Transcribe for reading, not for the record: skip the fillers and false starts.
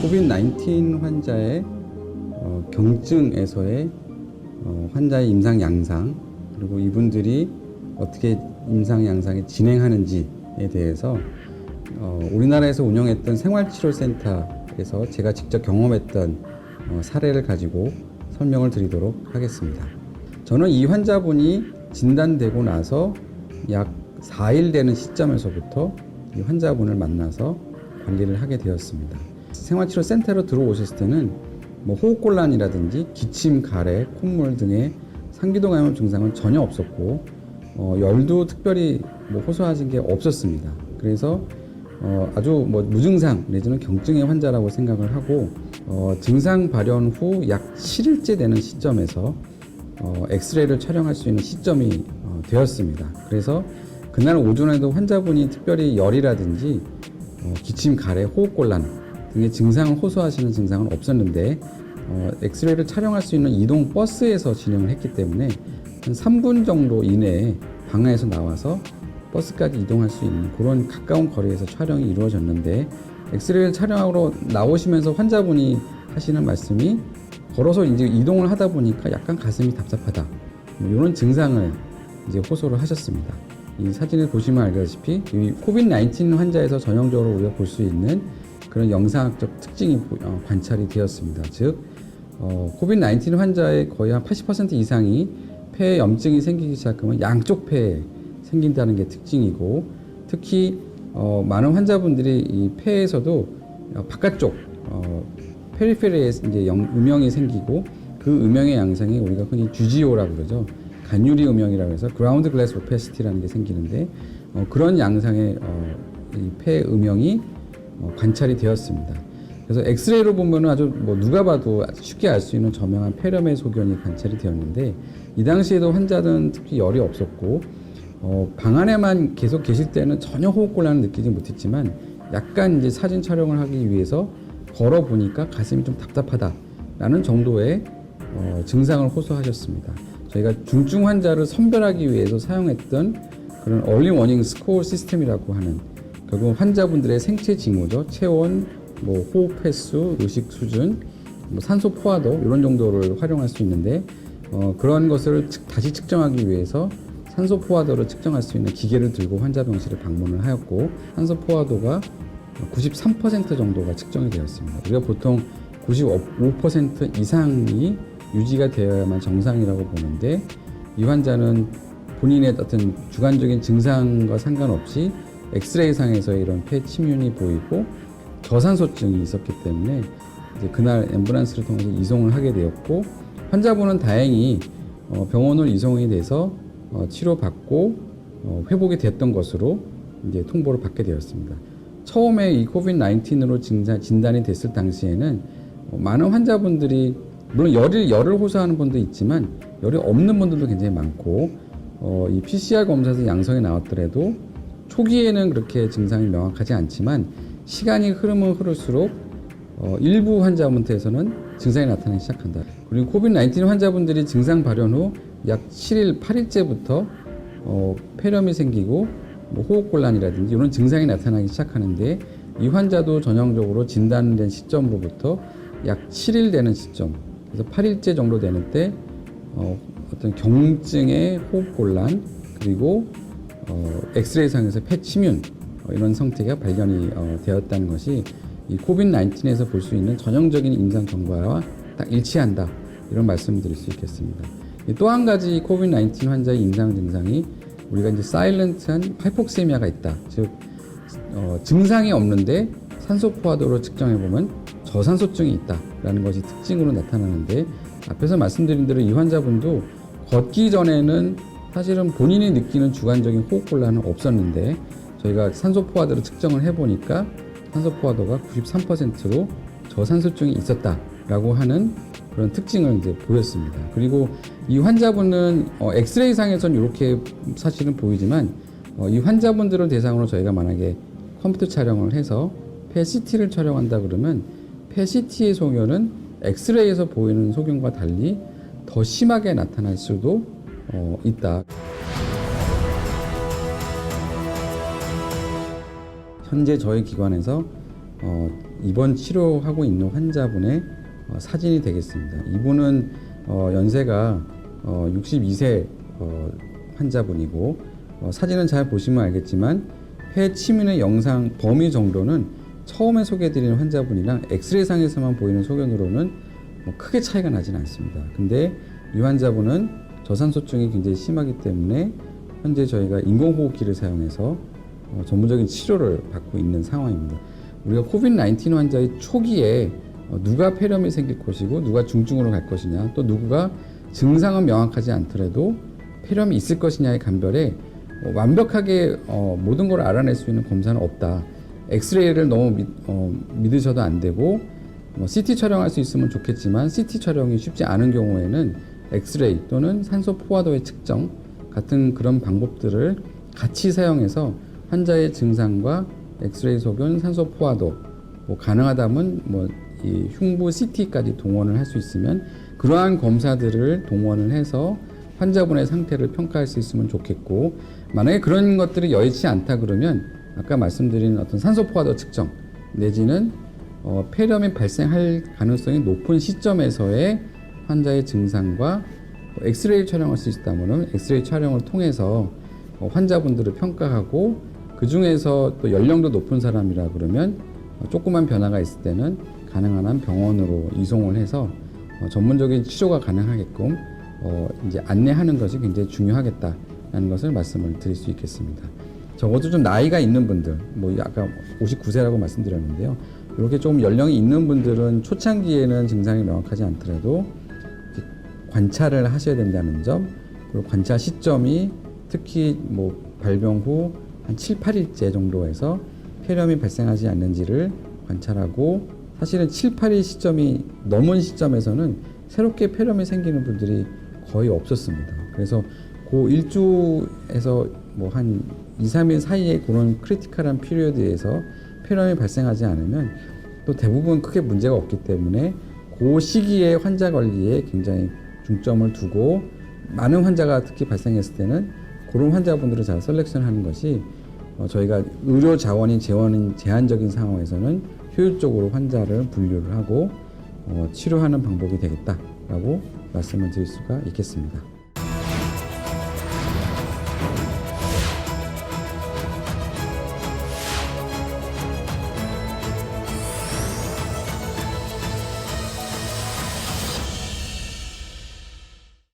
코비드-19 환자의 경증에서의 환자의 임상 양상, 그리고 이분들이 어떻게 임상 양상이 진행하는지에 대해서 우리나라에서 운영했던 생활치료센터에서 제가 직접 경험했던 사례를 가지고 설명을 드리도록 하겠습니다. 저는 이 환자분이 진단되고 나서 약 4일 되는 시점에서부터 이 환자분을 만나서 관리를 하게 되었습니다. 생활치료센터로 들어오셨을 때는 호흡곤란이라든지 기침, 가래, 콧물 등의 상기도 감염 증상은 전혀 없었고 열도 특별히 호소하신 게 없었습니다. 그래서 아주 무증상 내지는 경증의 환자라고 생각을 하고 증상 발현 후 약 7일째 되는 시점에서 엑스레이를 촬영할 수 있는 시점이 되었습니다. 그래서 그날 오전에도 환자분이 특별히 열이라든지 기침, 가래, 호흡곤란 등의 증상을 호소하시는 증상은 없었는데 엑스레이를 촬영할 수 있는 이동 버스에서 진행을 했기 때문에 한 3분 정도 이내에 방에서 나와서 버스까지 이동할 수 있는 그런 가까운 거리에서 촬영이 이루어졌는데, 엑스레이를 촬영하러 나오시면서 환자분이 하시는 말씀이 걸어서 이제 이동을 하다 보니까 약간 가슴이 답답하다, 이런 증상을 이제 호소를 하셨습니다. 이 사진을 보시면 알다시피 이 코비드-19 환자에서 전형적으로 우리가 볼 수 있는 그런 영상학적 특징이 관찰이 되었습니다. 즉 코비드-19 환자의 거의 한 80% 이상이 폐에 염증이 생기기 시작하면 양쪽 폐에 생긴다는 게 특징이고, 특히 많은 환자분들이 이 폐에서도 바깥쪽 페리페리에 이제 음영이 생기고, 그 음영의 양상이 우리가 흔히 GGO라고 그러죠. 간유리 음영이라고 해서 그라운드 글래스 오페시티라는 게 생기는데 그런 양상의 이 폐 음영이 관찰이 되었습니다. 그래서 엑스레이로 보면은 아주 누가 봐도 쉽게 알 수 있는 저명한 폐렴의 소견이 관찰이 되었는데, 이 당시에도 환자는 특히 열이 없었고 방 안에만 계속 계실 때는 전혀 호흡곤란을 느끼지 못했지만 약간 이제 사진 촬영을 하기 위해서 걸어 보니까 가슴이 좀 답답하다라는 정도의 증상을 호소하셨습니다. 저희가 중증 환자를 선별하기 위해서 사용했던 그런 얼리 워닝 스코어 시스템이라고 하는, 결국 환자분들의 생체 징후죠. 체온, 호흡 횟수, 의식 수준, 산소 포화도 이런 정도를 활용할 수 있는데 그런 것을 다시 측정하기 위해서 산소 포화도를 측정할 수 있는 기계를 들고 환자병실에 방문을 하였고, 산소 포화도가 93% 정도가 측정이 되었습니다. 우리가 보통 95% 이상이 유지가 되어야만 정상이라고 보는데, 이 환자는 본인의 어떤 주관적인 증상과 상관없이 엑스레이 상에서 이런 폐 침윤이 보이고 저산소증이 있었기 때문에 이제 그날 앰뷸런스를 통해서 이송을 하게 되었고, 환자분은 다행히 병원으로 이송이 돼서 치료받고 회복이 됐던 것으로 이제 통보를 받게 되었습니다. 처음에 이 코비드-19으로 진단이 됐을 당시에는 많은 환자분들이 물론 열을 호소하는 분도 있지만 열이 없는 분들도 굉장히 많고 이 PCR 검사에서 양성이 나왔더라도 초기에는 그렇게 증상이 명확하지 않지만 시간이 흐르면 흐를수록 일부 환자분들에서는 증상이 나타나기 시작한다. 그리고 코비드-19 환자분들이 증상 발현 후 약 7일, 8일째부터 폐렴이 생기고 호흡곤란이라든지 이런 증상이 나타나기 시작하는데, 이 환자도 전형적으로 진단된 시점으로부터 약 7일 되는 시점, 그래서 8일째 정도 되는 때 어떤 경증의 호흡곤란, 그리고 엑스레이 상에서 폐침윤 이런 상태가 발견이 되었다는 것이 이 코비드-19에서 볼 수 있는 전형적인 임상 경과와 딱 일치한다, 이런 말씀을 드릴 수 있겠습니다. 또 한 가지 코비드-19 환자의 임상 증상이 우리가 이제 사일런트한 하이폭세미아가 있다. 즉 증상이 없는데 산소 포화도로 측정해 보면 저산소증이 있다라는 것이 특징으로 나타나는데, 앞에서 말씀드린 대로 이 환자분도 걷기 전에는 사실은 본인이 느끼는 주관적인 호흡곤란은 없었는데 저희가 산소 포화도로 측정을 해보니까 산소 포화도가 93%로 저산소증이 있었다라고 하는 그런 특징을 이제 보였습니다. 그리고 이 환자분은 엑스레이 상에서는 이렇게 사실은 보이지만 이 환자분들을 대상으로 저희가 만약에 컴퓨터 촬영을 해서 폐CT를 촬영한다 그러면 폐CT의 소견은 엑스레이에서 보이는 소견과 달리 더 심하게 나타날 수도 있다. 현재 저희 기관에서 이번 치료하고 있는 환자분의 사진이 되겠습니다. 이분은 연세가 62세 환자분이고 사진은 잘 보시면 알겠지만 폐 침인의 영상 범위 정도는 처음에 소개해드리는 환자분이랑 엑스레이상에서만 보이는 소견으로는 크게 차이가 나진 않습니다. 근데 이 환자분은 저산소증이 굉장히 심하기 때문에 현재 저희가 인공호흡기를 사용해서 전문적인 치료를 받고 있는 상황입니다. 우리가 코비드-19 환자의 초기에 누가 폐렴이 생길 것이고 누가 중증으로 갈 것이냐, 또 누구가 증상은 명확하지 않더라도 폐렴이 있을 것이냐의 감별에 완벽하게 모든 걸 알아낼 수 있는 검사는 없다. 엑스레이를 너무 믿으셔도 안 되고 CT 촬영할 수 있으면 좋겠지만 CT 촬영이 쉽지 않은 경우에는 엑스레이 또는 산소 포화도의 측정 같은 그런 방법들을 같이 사용해서 환자의 증상과 엑스레이 소견, 산소 포화도 가능하다면 이 흉부 CT까지 동원을 할 수 있으면 그러한 검사들을 동원을 해서 환자분의 상태를 평가할 수 있으면 좋겠고, 만약에 그런 것들이 여의치 않다 그러면 아까 말씀드린 어떤 산소 포화도 측정 내지는 폐렴이 발생할 가능성이 높은 시점에서의 환자의 증상과 엑스레이 촬영할 수 있다면 엑스레이 촬영을 통해서 환자분들을 평가하고, 그 중에서 또 연령도 높은 사람이라 그러면 조그만 변화가 있을 때는 가능한 한 병원으로 이송을 해서 전문적인 치료가 가능하게끔 이제 안내하는 것이 굉장히 중요하겠다라는 것을 말씀을 드릴 수 있겠습니다. 적어도 좀 나이가 있는 분들, 아까 59세라고 말씀드렸는데요. 이렇게 조금 연령이 있는 분들은 초창기에는 증상이 명확하지 않더라도 관찰을 하셔야 된다는 점, 그리고 관찰 시점이 특히 발병 후 한 7, 8일째 정도에서 폐렴이 발생하지 않는지를 관찰하고, 사실은 7, 8일 시점이 넘은 시점에서는 새롭게 폐렴이 생기는 분들이 거의 없었습니다. 그래서 그 일주에서 한 2, 3일 사이에 그런 크리티컬한 피리어드에서 폐렴이 발생하지 않으면 또 대부분 크게 문제가 없기 때문에 그 시기에 환자 관리에 굉장히 중점을 두고, 많은 환자가 특히 발생했을 때는 그런 환자분들을 잘 셀렉션하는 것이 저희가 의료 자원이 제한적인 상황에서는 효율적으로 환자를 분류를 하고 치료하는 방법이 되겠다라고 말씀을 드릴 수가 있겠습니다.